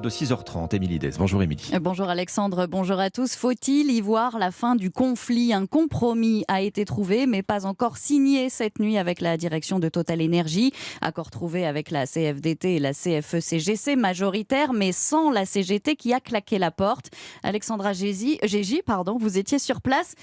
de 6h30. Émilie Dès. Bonjour Émilie. Bonjour Alexandre, bonjour à tous. Faut-il y voir la fin du conflit ? Un compromis a été trouvé, mais pas encore signé cette nuit avec la direction de Total Energy. Accord trouvé avec la CFDT et la CFE-CGC majoritaire, mais sans la CGT qui a claqué la porte. Alexandra Gégy, vous étiez sur place.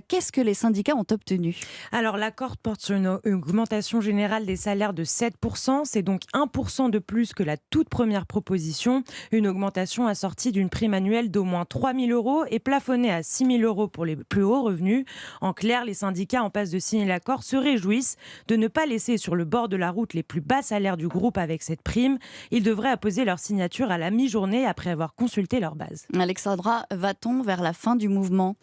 Qu'est-ce que les syndicats ont obtenu ? Alors l'accord porte sur une augmentation générale des salaires de 7%. C'est donc 1% de plus que la toute première proposition. Une augmentation assortie d'une prime annuelle d'au moins 3 000 € et plafonnée à 6 000 € pour les plus hauts revenus. En clair, les syndicats en passe de signer l'accord se réjouissent de ne pas laisser sur le bord de la route les plus bas salaires du groupe avec cette prime. Ils devraient apposer leur signature à la mi-journée après avoir consulté leur base. Alexandra, va-t-on vers la fin du mouvement ?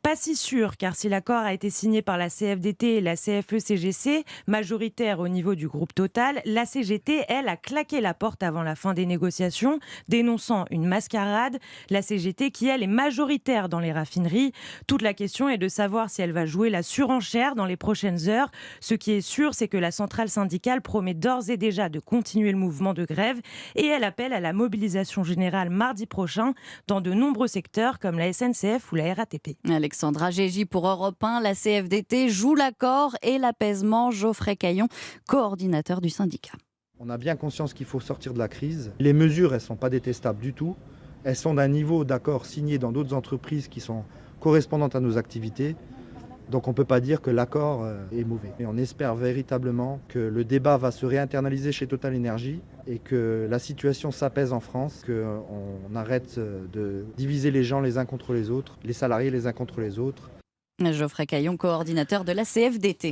Pas si sûr, car si l'accord a été signé par la CFDT et la CFE-CGC, majoritaire au niveau du groupe Total, la CGT, elle, a claqué la porte avant la fin des négociations, dénonçant une mascarade. La CGT qui, elle, est majoritaire dans les raffineries. Toute la question est de savoir si elle va jouer la surenchère dans les prochaines heures. Ce qui est sûr, c'est que la centrale syndicale promet d'ores et déjà de continuer le mouvement de grève et elle appelle à la mobilisation générale mardi prochain dans de nombreux secteurs comme la SNCF ou la RATP. Alexandra Gégy pour Europe 1, la CFDT joue l'accord et l'apaisement. Geoffrey Caillon, coordinateur du syndicat. On a bien conscience qu'il faut sortir de la crise. Les mesures, elles ne sont pas détestables du tout. Elles sont d'un niveau d'accord signé dans d'autres entreprises qui sont correspondantes à nos activités. Donc on ne peut pas dire que l'accord est mauvais. Et on espère véritablement que le débat va se réinternaliser chez Total Energy et que la situation s'apaise en France, qu'on arrête de diviser les gens les uns contre les autres, les salariés les uns contre les autres. Geoffrey Caillon, coordinateur de la CFDT.